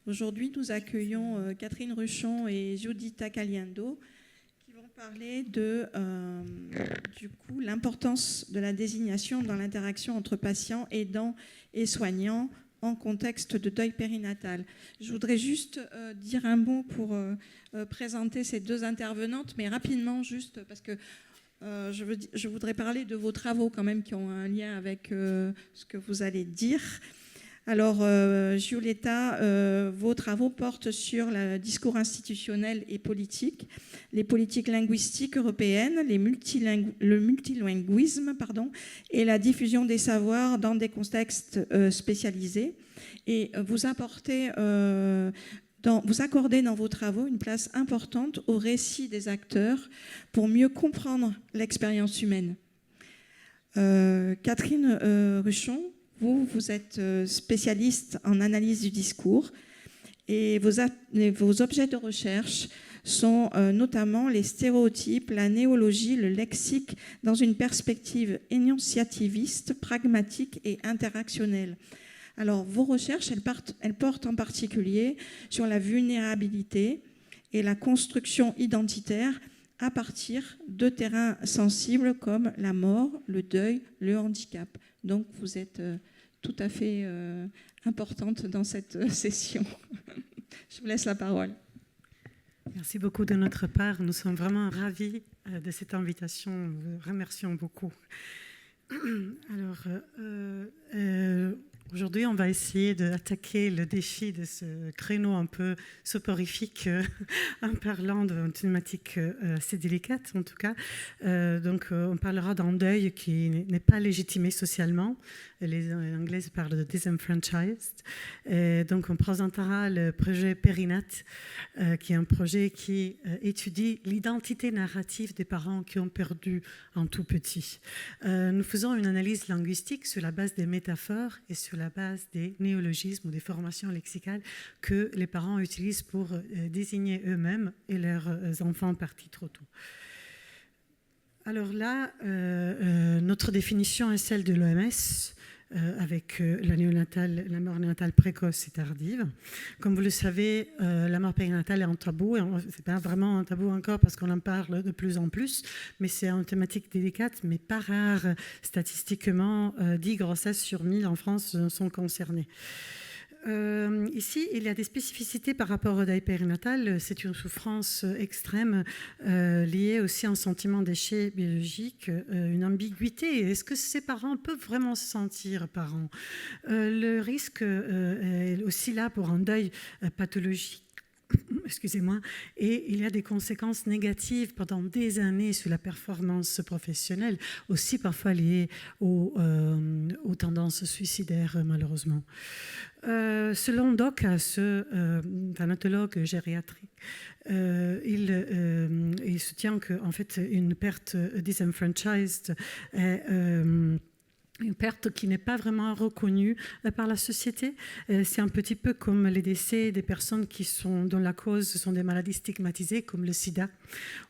Aujourd'hui, nous accueillons Catherine Ruchon et Giuditta Caliendo qui vont parler de l'importance de la désignation dans l'interaction entre patients, aidants et soignants en contexte de deuil périnatal. Je voudrais juste dire un mot pour présenter ces deux intervenantes, mais rapidement, juste parce que je voudrais parler de vos travaux quand même qui ont un lien avec ce que vous allez dire. Alors, Giulietta, vos travaux portent sur le discours institutionnel et politique, les politiques linguistiques européennes, le multilinguisme et la diffusion des savoirs dans des contextes spécialisés. Et vous accordez dans vos travaux une place importante au récit des acteurs pour mieux comprendre l'expérience humaine. Catherine Ruchon, vous êtes spécialiste en analyse du discours et vos objets de recherche sont notamment les stéréotypes, la néologie, le lexique dans une perspective énonciativiste, pragmatique et interactionnelle. Alors, vos recherches, elles portent en particulier sur la vulnérabilité et la construction identitaire à partir de terrains sensibles comme la mort, le deuil, le handicap. Donc, vous êtes tout à fait importante dans cette session. Je vous laisse la parole. Merci beaucoup de notre part. Nous sommes vraiment ravis de cette invitation. Nous vous remercions beaucoup. Alors, aujourd'hui, on va essayer d'attaquer le défi de ce créneau un peu soporifique en parlant d'une thématique assez délicate, en tout cas. Donc, on parlera d'un deuil qui n'est pas légitimé socialement. Les Anglais parlent de disenfranchised. Et donc, on présentera le projet Périnat, qui est un projet qui étudie l'identité narrative des parents qui ont perdu un tout petit. Nous faisons une analyse linguistique sur la base des métaphores et sur la base des néologismes ou des formations lexicales que les parents utilisent pour désigner eux-mêmes et leurs enfants partis trop tôt. Alors là, notre définition est celle de l'OMS, avec la mort néonatale précoce et tardive. Comme vous le savez, la mort périnatale est un tabou. Ce n'est pas vraiment un tabou encore parce qu'on en parle de plus en plus, mais c'est une thématique délicate, mais pas rare. Statistiquement, 10 grossesses sur 1000 en France sont concernées. Ici, il y a des spécificités par rapport au deuil périnatal. C'est une souffrance extrême liée aussi à un sentiment d'échec biologique, une ambiguïté. Est-ce que ces parents peuvent vraiment se sentir parents ? Le risque est aussi là pour un deuil pathologique. Excusez-moi, et il y a des conséquences négatives pendant des années sur la performance professionnelle, aussi parfois liées aux tendances suicidaires, malheureusement. Selon Doc, un thanatologue gériatrique, il soutient qu'en fait, une perte disenfranchised est une perte qui n'est pas vraiment reconnue par la société. C'est un petit peu comme les décès des personnes dont la cause sont des maladies stigmatisées comme le sida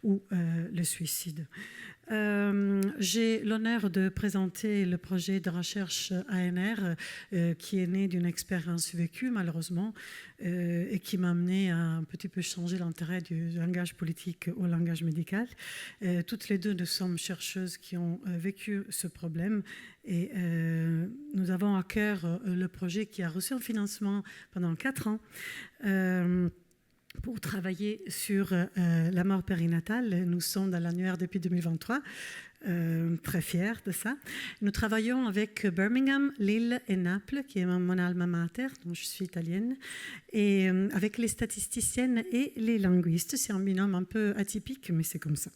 ou le suicide. J'ai l'honneur de présenter le projet de recherche ANR qui est né d'une expérience vécue malheureusement et qui m'a amené à un petit peu changer l'intérêt du langage politique au langage médical. Toutes les deux, nous sommes chercheuses qui ont vécu ce problème et nous avons à cœur le projet qui a reçu un financement pendant 4 ans pour travailler sur la mort périnatale. Nous sommes dans l'annuaire depuis 2023, très fiers de ça. Nous travaillons avec Birmingham, Lille et Naples, qui est mon alma mater, dont je suis italienne, et avec les statisticiennes et les linguistes. C'est un binôme un peu atypique, mais c'est comme ça.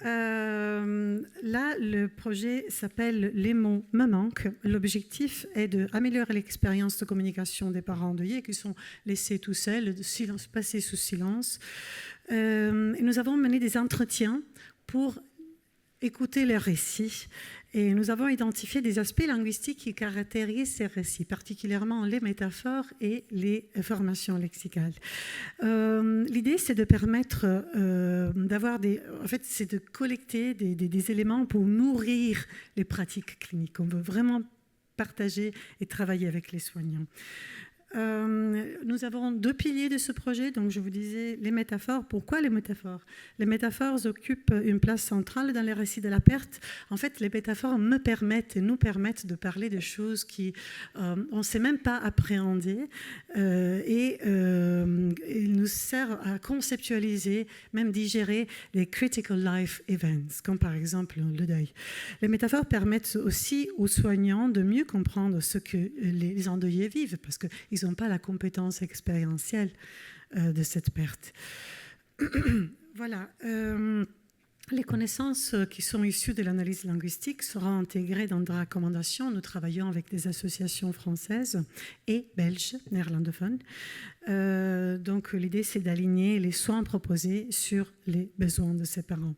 Là, le projet s'appelle « Les mots me manquent ». L'objectif est d'améliorer l'expérience de communication des parents endeuillés qui sont laissés tout seuls, passés sous silence. Et nous avons mené des entretiens pour écouter leurs récits. Et nous avons identifié des aspects linguistiques qui caractérisent ces récits, particulièrement les métaphores et les formations lexicales. L'idée, c'est de permettre c'est de collecter des éléments pour nourrir les pratiques cliniques. On veut vraiment partager et travailler avec les soignants. Nous nous avons 2 piliers de ce projet. Donc, je vous disais les métaphores. Pourquoi les métaphores? Les métaphores occupent une place centrale dans les récits de la perte. En fait, les métaphores nous permettent de parler de choses qui on ne sait même pas appréhender. Il nous sert à conceptualiser, même digérer les critical life events, comme par exemple le deuil. Les métaphores permettent aussi aux soignants de mieux comprendre ce que les endeuillés vivent, parce qu'ils n'ont pas la compétence expérientielle de cette perte. Voilà. Les connaissances qui sont issues de l'analyse linguistique seront intégrées dans des recommandations. Nous travaillons avec des associations françaises et belges, néerlandophones. Donc l'idée, c'est d'aligner les soins proposés sur les besoins de ces parents.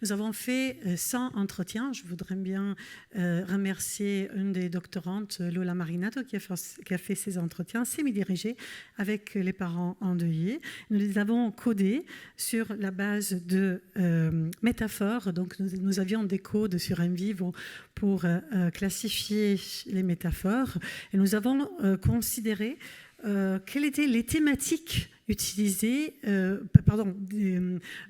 Nous avons fait 100 entretiens. Je voudrais bien remercier une des doctorantes, Lola Marinato, qui a fait ces entretiens semi-dirigés avec les parents endeuillés. Nous les avons codés sur la base de métaphores. Donc nous avions des codes sur NVivo pour classifier les métaphores. Et nous avons considéré quelles étaient les thématiques utilisées,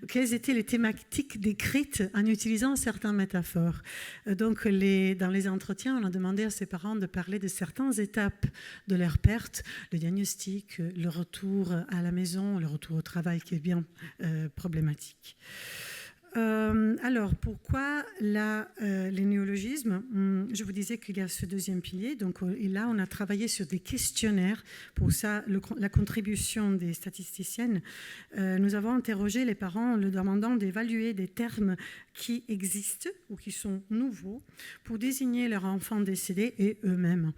quelles étaient les thématiques décrites en utilisant certaines métaphores. Donc, dans les entretiens, on a demandé à ces parents de parler de certaines étapes de leur perte, le diagnostic, le retour à la maison, le retour au travail qui est bien problématique. Alors, pourquoi les néologismes? Je vous disais qu'il y a ce deuxième pilier. Donc, et là, on a travaillé sur des questionnaires. Pour ça, la contribution des statisticiennes. Nous avons interrogé les parents en leur demandant d'évaluer des termes qui existent ou qui sont nouveaux pour désigner leur enfant décédé et eux-mêmes.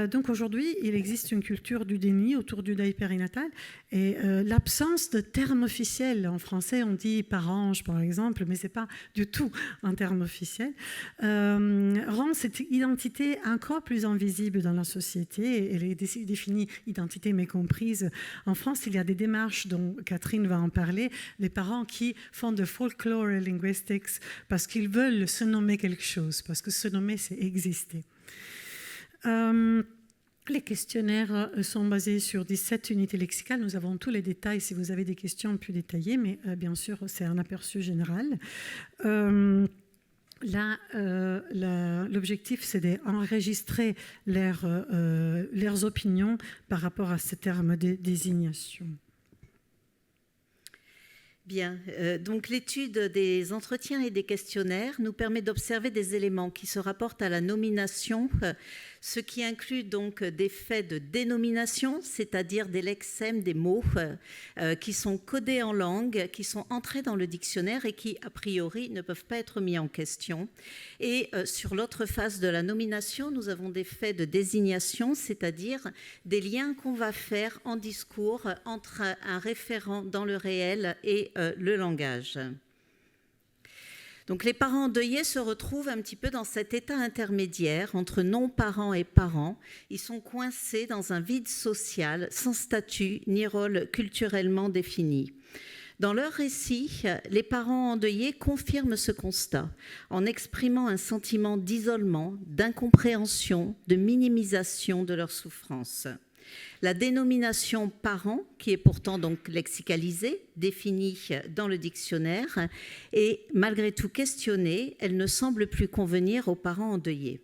Donc, aujourd'hui, il existe une culture du déni autour du deuil périnatal et l'absence de termes officiels. En français, on dit parange, par exemple, mais ce n'est pas du tout un terme officiel, rend cette identité encore plus invisible dans la société. Elle est définie identité mécomprise. En France, il y a des démarches dont Catherine va en parler, des parents qui font de folklore linguistics parce qu'ils veulent se nommer quelque chose, parce que se nommer, c'est exister. Les questionnaires sont basés sur 17 unités lexicales. Nous avons tous les détails si vous avez des questions plus détaillées, mais bien sûr, c'est un aperçu général. L'objectif, c'est d'enregistrer leurs opinions par rapport à ce terme de désignation. Bien, donc l'étude des entretiens et des questionnaires nous permet d'observer des éléments qui se rapportent à la nomination, ce qui inclut donc des faits de dénomination, c'est-à-dire des lexèmes, des mots qui sont codés en langue, qui sont entrés dans le dictionnaire et qui, a priori, ne peuvent pas être mis en question. Et sur l'autre face de la nomination, nous avons des faits de désignation, c'est-à-dire des liens qu'on va faire en discours entre un référent dans le réel et le langage. Donc les parents endeuillés se retrouvent un petit peu dans cet état intermédiaire entre non-parents et parents. Ils sont coincés dans un vide social, sans statut ni rôle culturellement défini. Dans leur récit, les parents endeuillés confirment ce constat en exprimant un sentiment d'isolement, d'incompréhension, de minimisation de leur souffrance. La dénomination parent, qui est pourtant donc lexicalisée, définie dans le dictionnaire, est malgré tout questionnée, elle ne semble plus convenir aux parents endeuillés.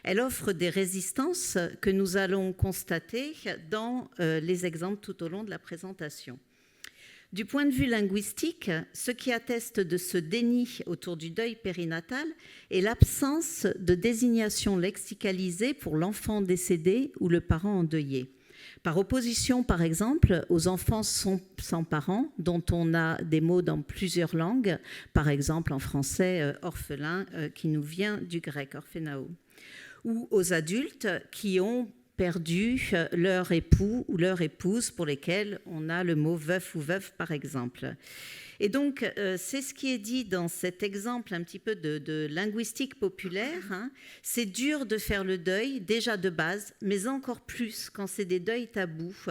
Elle offre des résistances que nous allons constater dans les exemples tout au long de la présentation. Du point de vue linguistique, ce qui atteste de ce déni autour du deuil périnatal est l'absence de désignation lexicalisée pour l'enfant décédé ou le parent endeuillé. Par opposition, par exemple, aux enfants sans parents, dont on a des mots dans plusieurs langues, par exemple en français, orphelin, qui nous vient du grec, orphénao, ou aux adultes qui ont perdu leur époux ou leur épouse pour lesquels on a le mot veuf ou veuve, par exemple. Et donc, c'est ce qui est dit dans cet exemple un petit peu de linguistique populaire. Hein. C'est dur de faire le deuil, déjà de base, mais encore plus quand c'est des deuils tabous.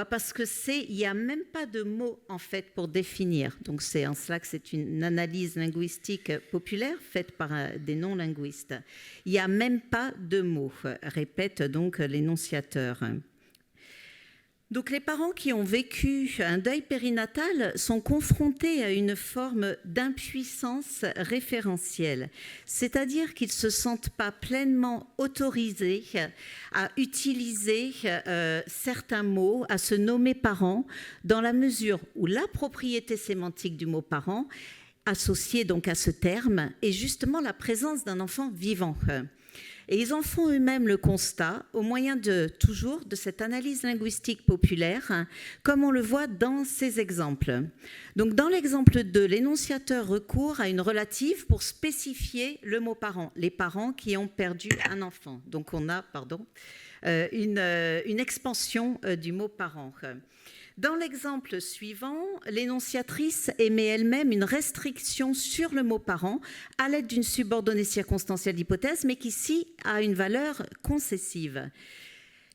Parce que il n'y a même pas de mots en fait pour définir. Donc c'est en cela que c'est une analyse linguistique populaire faite par des non-linguistes. Il n'y a même pas de mots, répète donc l'énonciateur. Donc les parents qui ont vécu un deuil périnatal sont confrontés à une forme d'impuissance référentielle, c'est-à-dire qu'ils ne se sentent pas pleinement autorisés à utiliser certains mots, à se nommer parents, dans la mesure où la propriété sémantique du mot parent, associée donc à ce terme, est justement la présence d'un enfant vivant. Et ils en font eux-mêmes le constat au moyen de cette analyse linguistique populaire, comme on le voit dans ces exemples. Donc dans l'exemple 2, l'énonciateur recourt à une relative pour spécifier le mot parent, les parents qui ont perdu un enfant. Donc on a une expansion du mot parent. Dans l'exemple suivant, l'énonciatrice émet elle-même une restriction sur le mot parent à l'aide d'une subordonnée circonstancielle d'hypothèse, mais qui ici a une valeur concessive.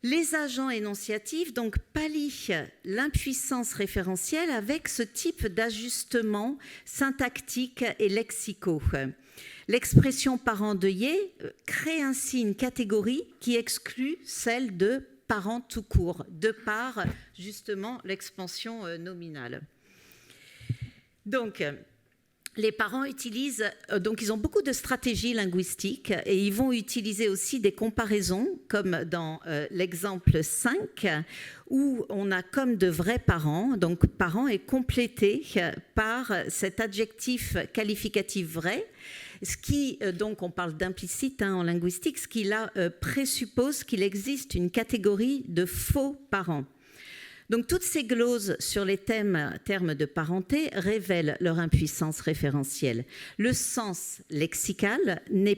Les agents énonciatifs donc pallient l'impuissance référentielle avec ce type d'ajustement syntaxique et lexicaux. L'expression parent endeuillé crée ainsi une catégorie qui exclut celle de parents tout court, de par justement l'expansion nominale. Donc, les parents utilisent, ils ont beaucoup de stratégies linguistiques et ils vont utiliser aussi des comparaisons, comme dans l'exemple 5, où on a comme de vrais parents. Donc, parent est complété par cet adjectif qualificatif vrai. Ce qui, donc on parle d'implicite en linguistique, ce qui là présuppose qu'il existe une catégorie de faux parents. Donc toutes ces gloses sur les termes de parenté révèlent leur impuissance référentielle. Le sens lexical n'est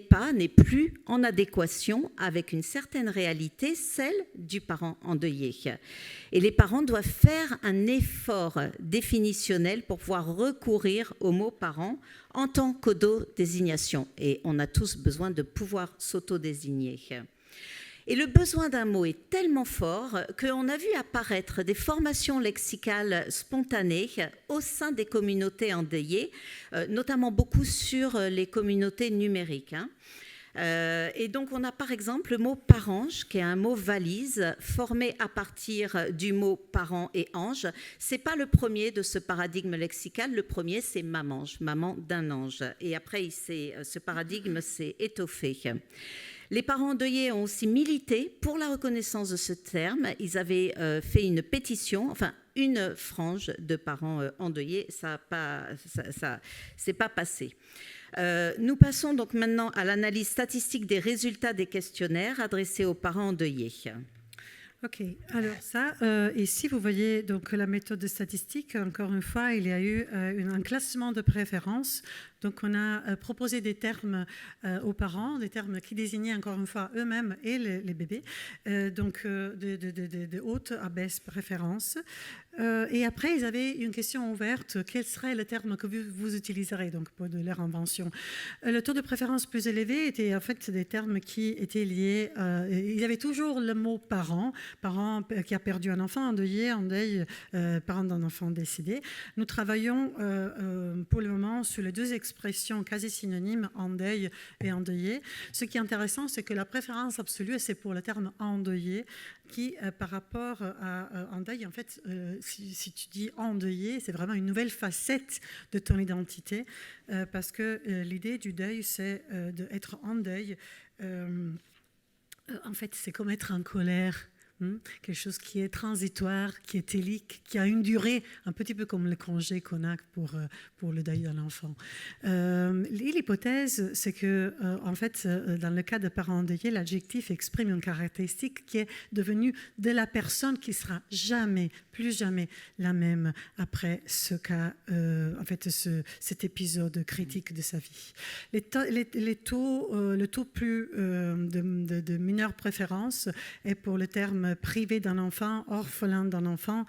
plus en adéquation avec une certaine réalité, celle du parent endeuillé. Et les parents doivent faire un effort définitionnel pour pouvoir recourir au mot parent en tant qu'auto-désignation. Et on a tous besoin de pouvoir s'auto-désigner. Et le besoin d'un mot est tellement fort qu'on a vu apparaître des formations lexicales spontanées au sein des communautés endeuillées, notamment beaucoup sur les communautés numériques. Et donc on a par exemple le mot parange, qui est un mot valise formé à partir du mot parent et ange. C'est pas le premier de ce paradigme lexical. Le premier, c'est mamange, maman d'un ange. Et après, ce paradigme s'est étoffé. Les parents endeuillés ont aussi milité pour la reconnaissance de ce terme. Ils avaient fait une pétition, une frange de parents endeuillés. Ça s'est pas passé. Nous passons donc maintenant à l'analyse statistique des résultats des questionnaires adressés aux parents endeuillés. Ok, alors ça, ici vous voyez donc la méthode de statistique. Encore une fois, il y a eu un classement de préférences. Donc on a proposé des termes aux parents, des termes qui désignaient encore une fois eux-mêmes et les bébés, de haute à basse préférence. Et après, ils avaient une question ouverte, quel serait le terme que vous utiliserez donc, pour de leur invention. Le taux de préférence plus élevé était en fait des termes qui étaient liés, il y avait toujours le mot parent qui a perdu un enfant, endeuillé, en deuil, parent d'un enfant décédé. Nous travaillons pour le moment sur les deux expressions quasi synonymes, endeuil et endeuillé. Ce qui est intéressant, c'est que la préférence absolue, c'est pour le terme endeuillé, qui, par rapport à endeuil, en fait, si tu dis endeuillé, c'est vraiment une nouvelle facette de ton identité, parce que l'idée du deuil, c'est d'être en deuil. En fait, c'est comme être en colère. Quelque chose qui est transitoire, qui est télique, qui a une durée, un petit peu comme le congé qu'on a pour le deuil d'un enfant. L'hypothèse, c'est que, en fait, dans le cas de parents endeuillés, l'adjectif exprime une caractéristique qui est devenue de la personne qui sera plus jamais la même après ce cas, en fait, cet épisode critique de sa vie. Le taux plus de mineure préférence est pour le terme privé d'un enfant, orphelin d'un enfant,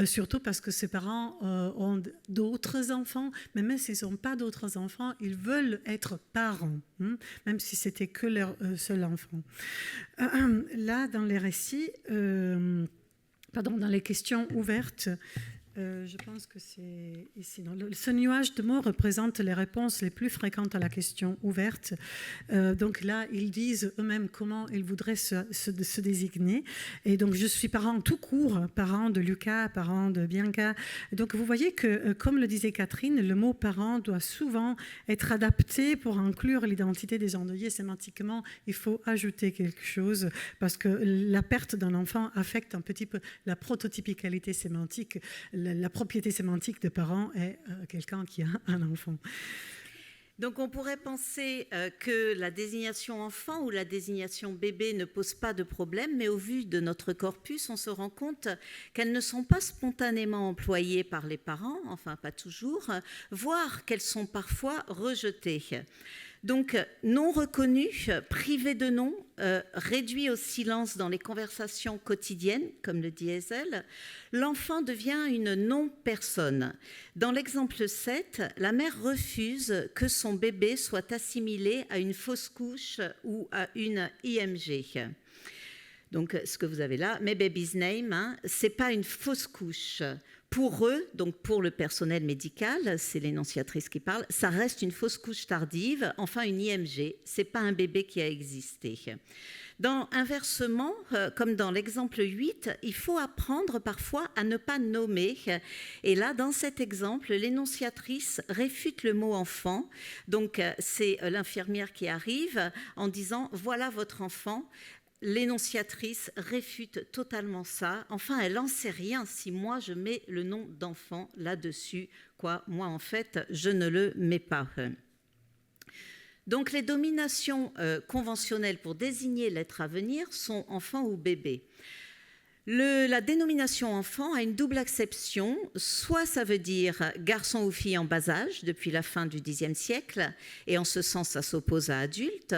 surtout parce que ses parents ont d'autres enfants, mais même s'ils n'ont pas d'autres enfants, ils veulent être parents, même si c'était que leur seul enfant. Là, dans les récits, dans les questions ouvertes, Je pense que c'est ici. Ce nuage de mots représente les réponses les plus fréquentes à la question ouverte. Donc là, ils disent eux-mêmes comment ils voudraient se désigner. Et donc, je suis parent tout court, parent de Lucas, parent de Bianca. Donc, vous voyez que, comme le disait Catherine, le mot parent doit souvent être adapté pour inclure l'identité des endeuillés. Sémantiquement, il faut ajouter quelque chose parce que la perte d'un enfant affecte un petit peu la prototypicalité sémantique. La propriété sémantique de parent est quelqu'un qui a un enfant. Donc on pourrait penser que la désignation enfant ou la désignation bébé ne pose pas de problème, mais au vu de notre corpus, on se rend compte qu'elles ne sont pas spontanément employées par les parents, enfin pas toujours, voire qu'elles sont parfois rejetées. Donc, non reconnu, privé de nom, réduit au silence dans les conversations quotidiennes, comme le dit Hessel, l'enfant devient une non-personne. Dans l'exemple 7, la mère refuse que son bébé soit assimilé à une fausse couche ou à une IMG. Donc, ce que vous avez là, My Baby's Name, c'est pas une fausse couche. Pour eux, donc pour le personnel médical, c'est l'énonciatrice qui parle, ça reste une fausse couche tardive, enfin une IMG, c'est pas un bébé qui a existé. Inversement, comme dans l'exemple 8, il faut apprendre parfois à ne pas nommer. Et là, dans cet exemple, l'énonciatrice réfute le mot enfant. Donc, c'est l'infirmière qui arrive en disant « Voilà votre enfant ». L'énonciatrice réfute totalement ça. Enfin, elle n'en sait rien si moi, je mets le nom d'enfant là-dessus. Moi, en fait, je ne le mets pas. Donc, les dominations conventionnelles pour désigner l'être à venir sont enfant ou bébé. La dénomination enfant a une double acception. Soit ça veut dire garçon ou fille en bas âge depuis la fin du Xe siècle, et en ce sens, ça s'oppose à adulte.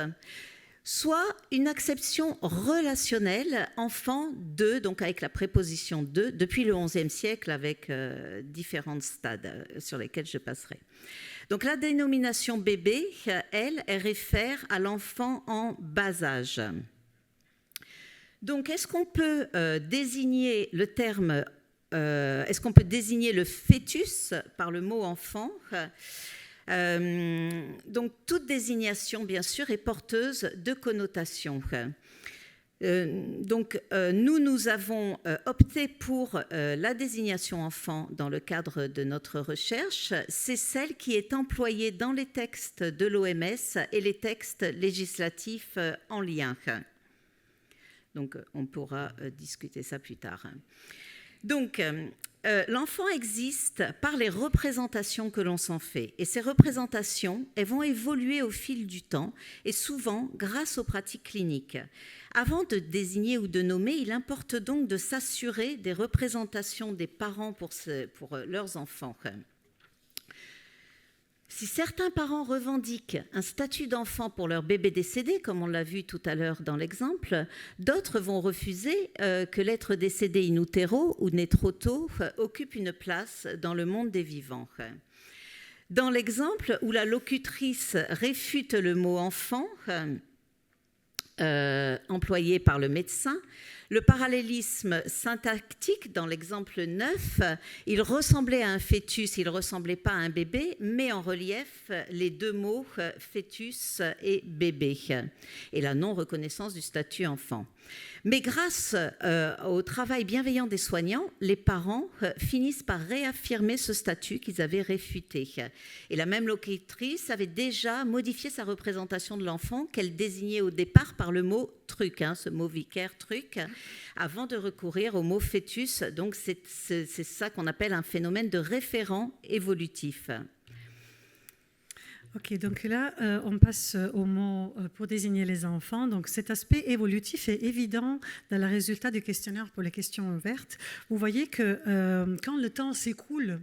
Soit une acception relationnelle, enfant de, donc avec la préposition de, depuis le XIe siècle avec différents stades sur lesquels je passerai. Donc la dénomination bébé, elle réfère à l'enfant en bas âge. Donc est-ce qu'on peut désigner le terme, est-ce qu'on peut désigner le fœtus par le mot enfant ? Donc, toute désignation, bien sûr, est porteuse de connotations. Nous avons opté pour la désignation enfant dans le cadre de notre recherche. C'est celle qui est employée dans les textes de l'OMS et les textes législatifs en lien. Donc, on pourra discuter ça plus tard. Donc, l'enfant existe par les représentations que l'on s'en fait. Et ces représentations, elles vont évoluer au fil du temps et souvent grâce aux pratiques cliniques. Avant de désigner ou de nommer, il importe donc de s'assurer des représentations des parents pour leurs enfants. Si certains parents revendiquent un statut d'enfant pour leur bébé décédé, comme on l'a vu tout à l'heure dans l'exemple, d'autres vont refuser que l'être décédé in utero ou né trop tôt occupe une place dans le monde des vivants. Dans l'exemple où la locutrice réfute le mot enfant employé par le médecin, le parallélisme syntactique, dans l'exemple 9, il ressemblait à un fœtus, il ne ressemblait pas à un bébé, met en relief les deux mots fœtus et bébé, et la non-reconnaissance du statut enfant. Mais grâce au travail bienveillant des soignants, les parents finissent par réaffirmer ce statut qu'ils avaient réfuté. Et la même locutrice avait déjà modifié sa représentation de l'enfant qu'elle désignait au départ par le mot truc, ce mot vicaire truc, avant de recourir au mot fœtus. Donc c'est ça qu'on appelle un phénomène de référent évolutif. Ok, donc là, on passe au mot pour désigner les enfants. Donc cet aspect évolutif est évident dans le résultat du questionnaire pour les questions ouvertes. Vous voyez que quand le temps s'écoule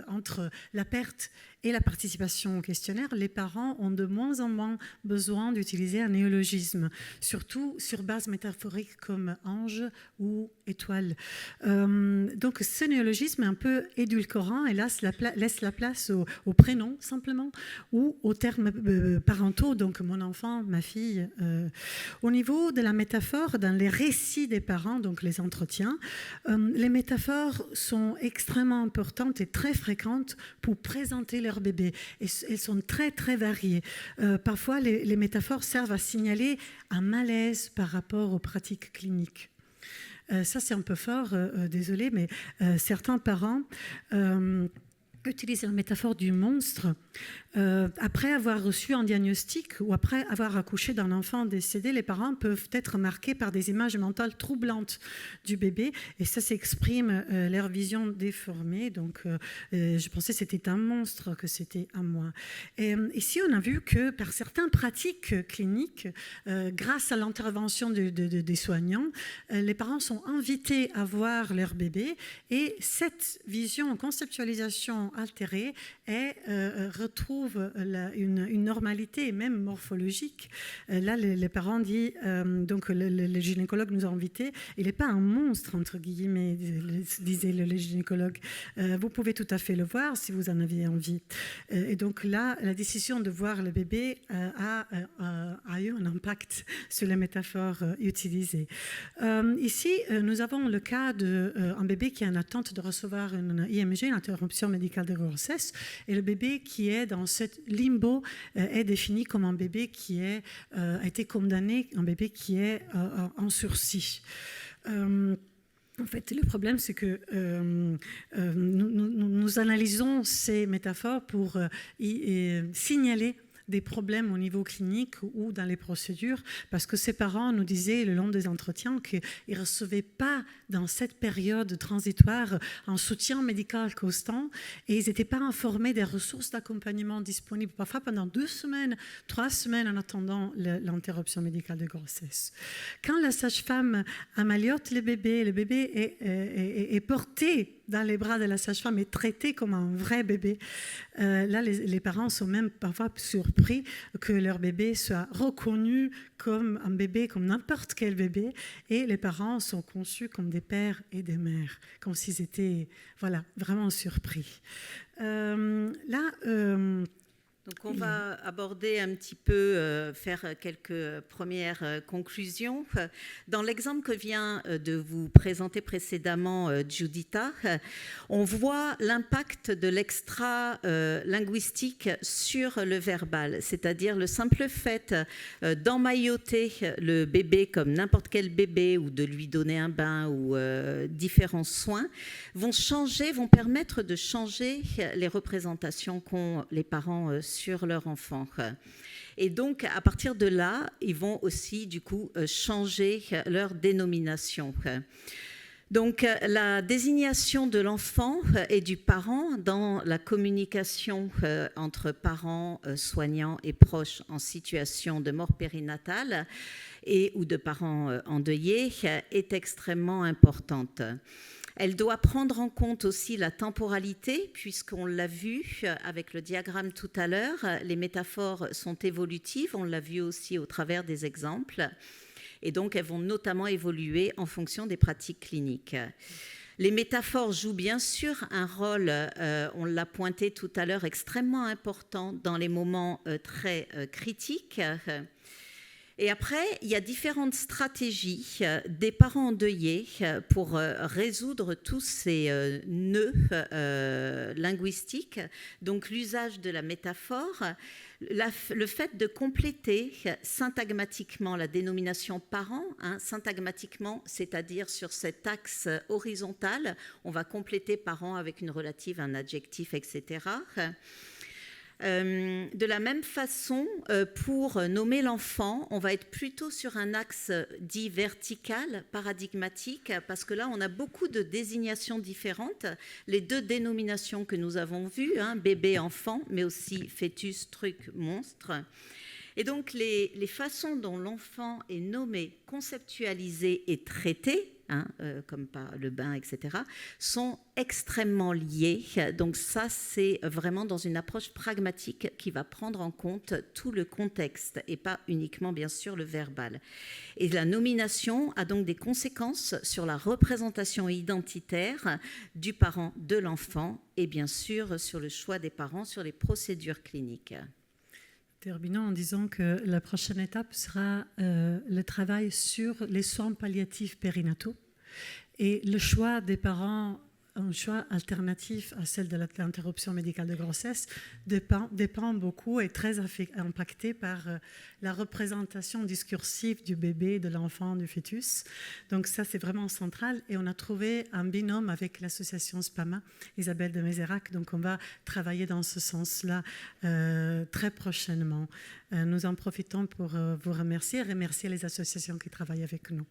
entre la perte et la participation au questionnaire, les parents ont de moins en moins besoin d'utiliser un néologisme, surtout sur base métaphorique comme ange ou étoile. Donc ce néologisme est un peu édulcorant et laisse la place au prénom simplement ou aux termes parentaux, donc mon enfant, ma fille. Au niveau de la métaphore, dans les récits des parents, donc les entretiens, les métaphores sont extrêmement importantes et très fréquentes pour présenter leur bébé. Et elles sont très, très variées. Parfois, les métaphores servent à signaler un malaise par rapport aux pratiques cliniques. Ça, c'est un peu fort, désolé, mais certains parents utilisent la métaphore du monstre après avoir reçu un diagnostic ou après avoir accouché d'un enfant décédé. Les parents peuvent être marqués par des images mentales troublantes du bébé et ça s'exprime leur vision déformée. Donc, je pensais que c'était un monstre, que c'était un moi. Et ici, on a vu que par certaines pratiques cliniques, grâce à l'intervention des soignants, les parents sont invités à voir leur bébé et cette vision en conceptualisation altérée retrouve une normalité, même morphologique. Là, les parents disent, donc le gynécologue nous a invités, il n'est pas un monstre, entre guillemets, disait le gynécologue. Vous pouvez tout à fait le voir si vous en avez envie. Et donc là, la décision de voir le bébé a eu un impact sur les métaphores utilisées. Ici, nous avons le cas d'un bébé qui est en attente de recevoir une IMG, une interruption médicale de grossesse, et le bébé qui est dans cette limbo est défini comme un bébé qui a été condamné, un bébé qui est en sursis. En fait, le problème, c'est que nous analysons ces métaphores pour signaler des problèmes au niveau clinique ou dans les procédures, parce que ces parents nous disaient le long des entretiens qu'ils ne recevaient pas dans cette période transitoire un soutien médical constant et ils n'étaient pas informés des ressources d'accompagnement disponibles, parfois pendant 2 semaines, 3 semaines en attendant l'interruption médicale de grossesse. Quand la sage-femme amaliote le bébé est porté dans les bras de la sage-femme et traité comme un vrai bébé. Là, les parents sont même parfois surpris que leur bébé soit reconnu comme un bébé, comme n'importe quel bébé, et les parents sont conçus comme des pères et des mères, comme s'ils étaient vraiment surpris. Donc on va aborder un petit peu, faire quelques premières conclusions. Dans l'exemple que vient de vous présenter précédemment Giuditta, on voit l'impact de l'extra-linguistique sur le verbal, c'est-à-dire le simple fait d'emmailloter le bébé comme n'importe quel bébé ou de lui donner un bain ou différents soins vont permettre de changer les représentations qu'ont les parents sur leur enfant. Et donc, à partir de là, ils vont aussi, du coup, changer leur dénomination. Donc, la désignation de l'enfant et du parent dans la communication entre parents, soignants et proches en situation de mort périnatale ou de parents endeuillés est extrêmement importante. Elle doit prendre en compte aussi la temporalité, puisqu'on l'a vu avec le diagramme tout à l'heure, les métaphores sont évolutives, on l'a vu aussi au travers des exemples, et donc elles vont notamment évoluer en fonction des pratiques cliniques. Les métaphores jouent bien sûr un rôle, on l'a pointé tout à l'heure, extrêmement important dans les moments très critiques. Et après, il y a différentes stratégies des parents endeuillés pour résoudre tous ces nœuds linguistiques. Donc l'usage de la métaphore, le fait de compléter syntagmatiquement la dénomination parent, syntagmatiquement, c'est-à-dire sur cet axe horizontal, on va compléter parent avec une relative, un adjectif, etc. De la même façon, pour nommer l'enfant, on va être plutôt sur un axe dit vertical, paradigmatique, parce que là, on a beaucoup de désignations différentes. Les 2 dénominations que nous avons vues, bébé, enfant, mais aussi fœtus, truc, monstre. Et donc, les façons dont l'enfant est nommé, conceptualisé et traité comme par le bain, etc., sont extrêmement liés. Donc ça, c'est vraiment dans une approche pragmatique qui va prendre en compte tout le contexte et pas uniquement, bien sûr, le verbal. Et la nomination a donc des conséquences sur la représentation identitaire du parent de l'enfant et bien sûr sur le choix des parents, sur les procédures cliniques. Terminons en disant que la prochaine étape sera le travail sur les soins palliatifs périnataux et le choix des parents, un choix alternatif à celle de l'interruption médicale de grossesse, dépend beaucoup et très impacté par la représentation discursive du bébé, de l'enfant, du fœtus. Donc ça, c'est vraiment central. Et on a trouvé un binôme avec l'association SPAMA, Isabelle de Mézérac. Donc on va travailler dans ce sens-là très prochainement. Nous en profitons pour vous remercier et remercier les associations qui travaillent avec nous.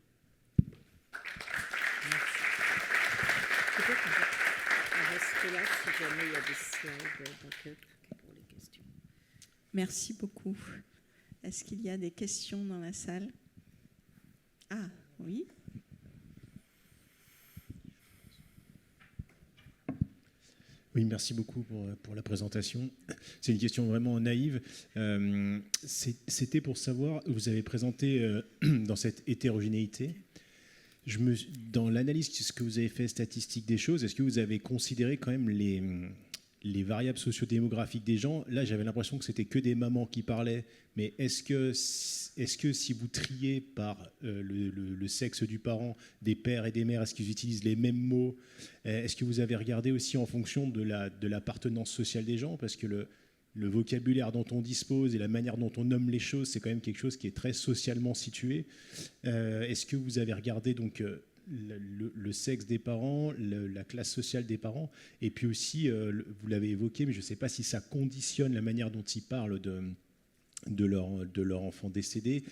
Là, si jamais il y a des slides pour les questions. Merci beaucoup. Est-ce qu'il y a des questions dans la salle? Ah, oui. Oui, merci beaucoup pour la présentation. C'est une question vraiment naïve. C'était pour savoir, vous avez présenté dans cette hétérogénéité, dans l'analyse ce que vous avez fait statistique des choses, est-ce que vous avez considéré quand même les variables sociodémographiques des gens? Là, j'avais l'impression que c'était que des mamans qui parlaient, mais est-ce que si vous triez par le sexe du parent, des pères et des mères, est-ce qu'ils utilisent les mêmes mots? Est-ce que vous avez regardé aussi en fonction de l'appartenance sociale des gens? Parce que le vocabulaire dont on dispose et la manière dont on nomme les choses, c'est quand même quelque chose qui est très socialement situé. Est-ce que vous avez regardé donc le sexe des parents, la classe sociale des parents, et puis aussi, vous l'avez évoqué, mais je ne sais pas si ça conditionne la manière dont ils parlent de leur enfant décédé,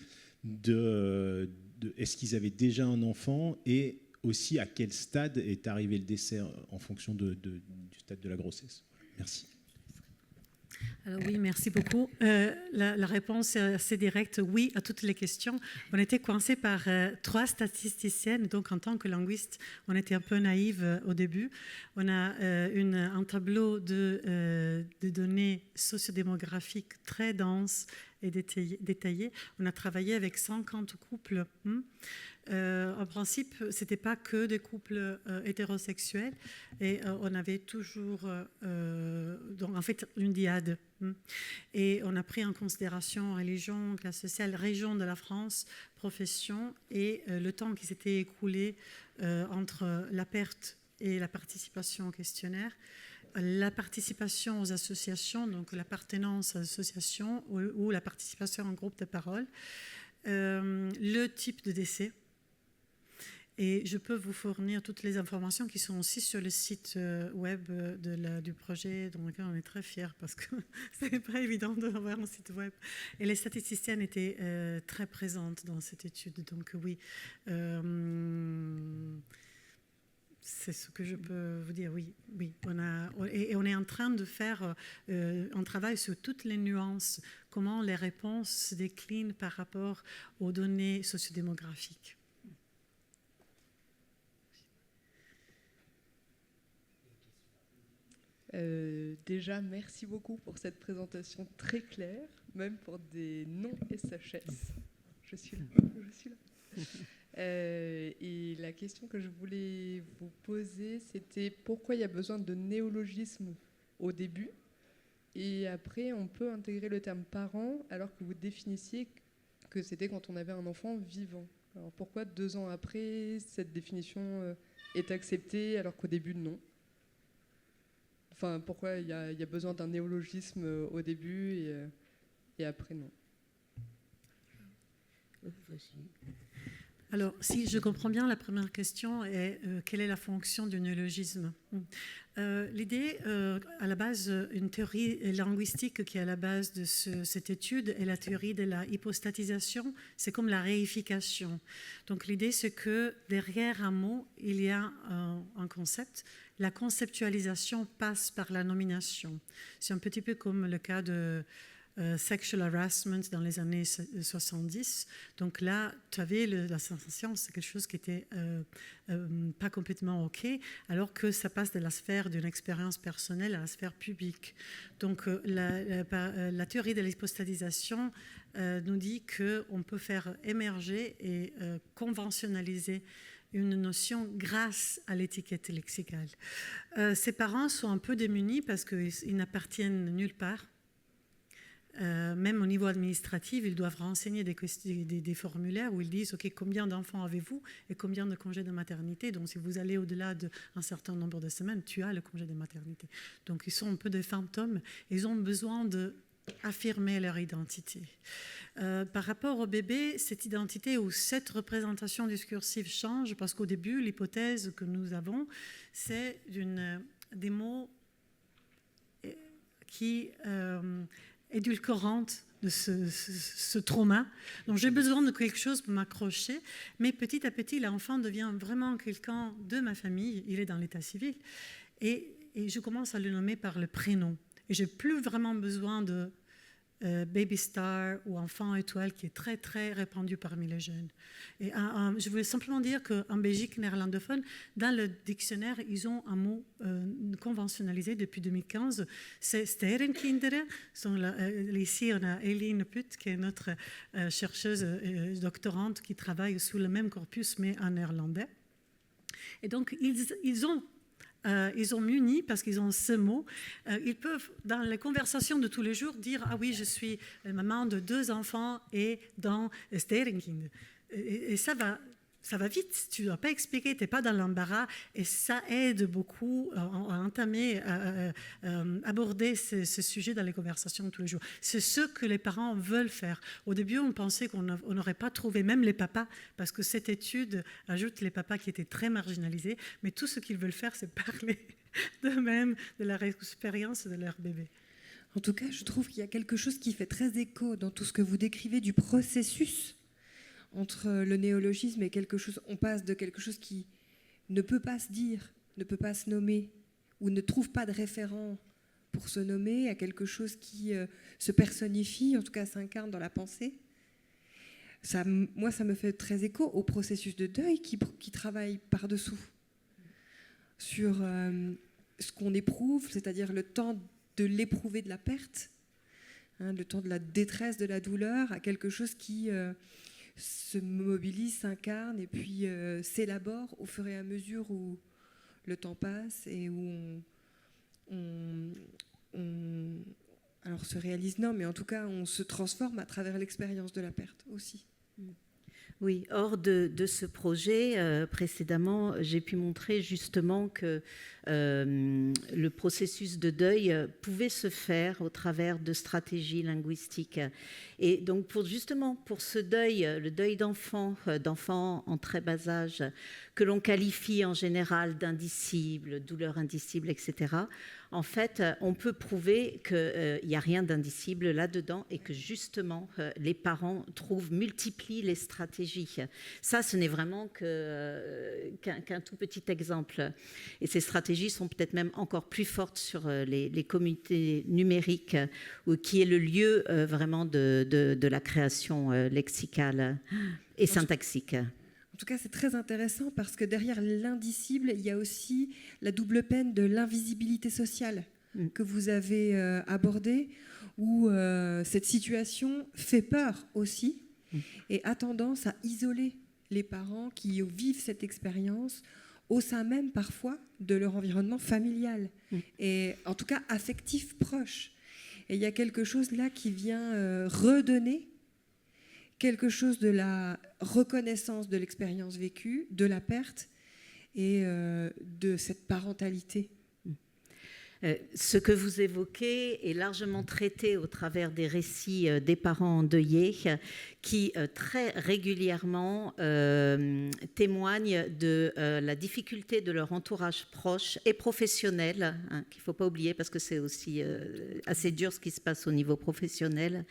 est-ce qu'ils avaient déjà un enfant, et aussi à quel stade est arrivé le décès en fonction du stade de la grossesse. Merci. Alors oui, merci beaucoup. La réponse est assez directe, oui, à toutes les questions. On était coincés par 3 statisticiennes, donc en tant que linguiste, on était un peu naïve au début. On a un tableau de données sociodémographiques très dense et détaillé. On a travaillé avec 50 couples. En principe, ce n'était pas que des couples hétérosexuels et on avait toujours donc en fait une dyade. Et on a pris en considération religion, classe sociale, région de la France, profession et le temps qui s'était écoulé entre la perte et la participation au questionnaire. La participation aux associations, donc l'appartenance à l'association ou la participation en groupe de parole, le type de décès. Et je peux vous fournir toutes les informations qui sont aussi sur le site web du projet, dans lequel on est très fiers parce que ce n'est pas évident d'avoir un site web. Et les statisticiennes étaient très présentes dans cette étude. Donc oui, c'est ce que je peux vous dire. Oui. On est en train de faire un travail sur toutes les nuances, comment les réponses se déclinent par rapport aux données sociodémographiques. Déjà, merci beaucoup pour cette présentation très claire, même pour des non-SHS. Je suis là. Et la question que je voulais vous poser, c'était pourquoi il y a besoin de néologisme au début et après on peut intégrer le terme parent alors que vous définissiez que c'était quand on avait un enfant vivant. Alors pourquoi 2 ans après cette définition est acceptée alors qu'au début non? Enfin, pourquoi il y a besoin d'un néologisme au début et après non? Alors, si je comprends bien, la première question est quelle est la fonction du néologisme? L'idée, à la base, une théorie linguistique qui est à la base de cette étude est la théorie de la hypostatisation. C'est comme la réification. Donc, l'idée, c'est que derrière un mot, il y a un concept. La conceptualisation passe par la nomination. C'est un petit peu comme le cas sexual harassment dans les années 70. Donc là, tu avais la sensation que c'est quelque chose qui était pas complètement OK, alors que ça passe de la sphère d'une expérience personnelle à la sphère publique. Donc la théorie de l'hypostatisation nous dit qu'on peut faire émerger et conventionnaliser une notion grâce à l'étiquette lexicale. Ces parents sont un peu démunis parce qu'ils n'appartiennent nulle part. Même au niveau administratif, ils doivent renseigner des formulaires où ils disent OK, combien d'enfants avez-vous et combien de congés de maternité. Donc, si vous allez au-delà d'un certain nombre de semaines, tu as le congé de maternité. Donc, ils sont un peu des fantômes. Ils ont besoin d'affirmer leur identité. Par rapport au bébé, cette identité ou cette représentation discursive change parce qu'au début, l'hypothèse que nous avons, c'est des mots qui édulcorante de ce trauma. Donc j'ai besoin de quelque chose pour m'accrocher, mais petit à petit, l'enfant devient vraiment quelqu'un de ma famille, il est dans l'état civil, et je commence à le nommer par le prénom. Et j'ai plus vraiment besoin de baby star ou enfant étoile qui est très très répandu parmi les jeunes. Et je voulais simplement dire qu'en Belgique néerlandophone, dans le dictionnaire, ils ont un mot conventionnalisé depuis 2015, c'est sterrenkinderen. Ici, on a Eline Put, qui est notre chercheuse doctorante qui travaille sous le même corpus mais en néerlandais. Et donc, ils ont muni, parce qu'ils ont ce mot, ils peuvent, dans les conversations de tous les jours, dire « Ah oui, je suis maman de 2 enfants et dans Sterrenkind ». Et ça va vite, tu ne dois pas expliquer, tu n'es pas dans l'embarras, et ça aide beaucoup à entamer, à aborder ce sujet dans les conversations de tous les jours. C'est ce que les parents veulent faire. Au début, on pensait qu'on n'aurait pas trouvé, même les papas, parce que cette étude ajoute les papas qui étaient très marginalisés, mais tout ce qu'ils veulent faire, c'est parler d'eux-mêmes, de leur expérience de leur bébé. En tout cas, je trouve qu'il y a quelque chose qui fait très écho dans tout ce que vous décrivez du processus entre le néologisme et quelque chose, on passe de quelque chose qui ne peut pas se dire, ne peut pas se nommer, ou ne trouve pas de référent pour se nommer, à quelque chose qui se personnifie, en tout cas s'incarne dans la pensée. Moi, ça me fait très écho au processus de deuil qui travaille par-dessous sur ce qu'on éprouve, c'est-à-dire le temps de l'éprouver de la perte, le temps de la détresse, de la douleur, à quelque chose qui se mobilise, s'incarne et puis s'élabore au fur et à mesure où le temps passe et où alors se réalise, non, mais en tout cas on se transforme à travers l'expérience de la perte aussi. Oui, hors de ce projet, précédemment, j'ai pu montrer justement que le processus de deuil pouvait se faire au travers de stratégies linguistiques. Et donc, pour ce deuil, le deuil d'enfants en très bas âge, que l'on qualifie en général d'indicible, douleur indicible, etc., en fait, on peut prouver qu'il n'y a rien d'indicible là-dedans et que justement, les parents multiplient les stratégies. Ça, ce n'est vraiment qu'un tout petit exemple. Et ces stratégies sont peut-être même encore plus fortes sur les communautés numériques, qui est le lieu vraiment de la création lexicale et syntaxique. En tout cas, c'est très intéressant parce que derrière l'indicible, il y a aussi la double peine de l'invisibilité sociale que vous avez abordée, où cette situation fait peur aussi et a tendance à isoler les parents qui vivent cette expérience au sein même parfois de leur environnement familial et en tout cas affectif proche. Et il y a quelque chose là qui vient redonner quelque chose de la reconnaissance de l'expérience vécue, de la perte et de cette parentalité. Ce que vous évoquez est largement traité au travers des récits des parents endeuillés qui très régulièrement témoignent de la difficulté de leur entourage proche et professionnel, qu'il ne faut pas oublier parce que c'est aussi assez dur ce qui se passe au niveau professionnel.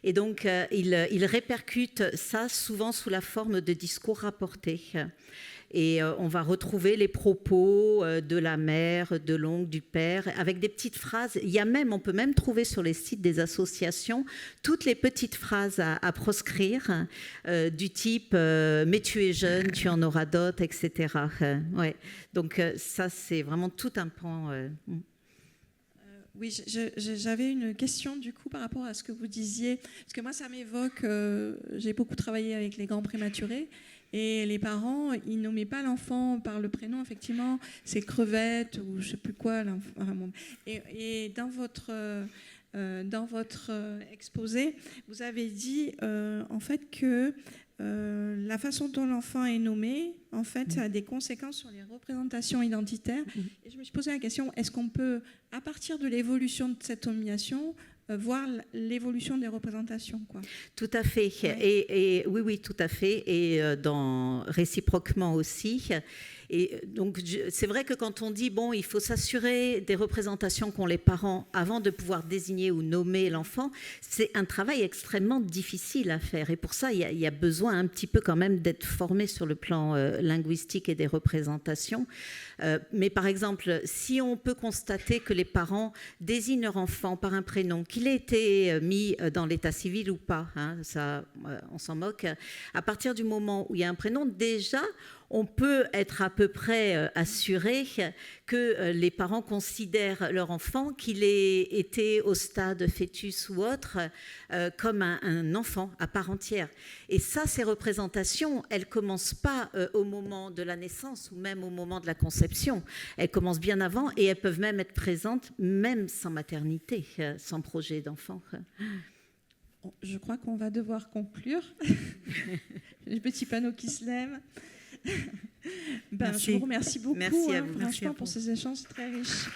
Et donc, il répercute ça souvent sous la forme de discours rapportés. Et on va retrouver les propos de la mère, de l'oncle, du père, avec des petites phrases. On peut même trouver sur les sites des associations toutes les petites phrases à proscrire, du type « mais tu es jeune, tu en auras d'autres », etc. Ouais. Donc ça, c'est vraiment tout un pan. Oui, j'avais une question du coup par rapport à ce que vous disiez, parce que moi ça m'évoque, j'ai beaucoup travaillé avec les grands prématurés, et les parents, ils nommaient pas l'enfant par le prénom, effectivement, c'est crevette ou je sais plus quoi. Et dans votre exposé, vous avez dit en fait que la façon dont l'enfant est nommé, en fait, ça a des conséquences sur les représentations identitaires. Et je me suis posé la question, est-ce qu'on peut, à partir de l'évolution de cette nomination, voir l'évolution des représentations, quoi. Tout à fait. Ouais. Et oui, tout à fait. Et réciproquement aussi. Et donc, c'est vrai que quand on dit, il faut s'assurer des représentations qu'ont les parents avant de pouvoir désigner ou nommer l'enfant, c'est un travail extrêmement difficile à faire. Et pour ça, il y a besoin un petit peu quand même d'être formé sur le plan linguistique et des représentations. Mais par exemple, si on peut constater que les parents désignent leur enfant par un prénom, qu'il ait été mis dans l'état civil ou pas, ça, on s'en moque, à partir du moment où il y a un prénom, déjà, on peut être à peu près assuré que les parents considèrent leur enfant, qu'il ait été au stade fœtus ou autre, comme un enfant à part entière. Et ça, ces représentations, elles ne commencent pas au moment de la naissance ou même au moment de la conception. Elles commencent bien avant et elles peuvent même être présentes, même sans maternité, sans projet d'enfant. Je crois qu'on va devoir conclure. Les petits panneaux qui se lèvent. Je vous remercie beaucoup, franchement, pour ces échanges très riches.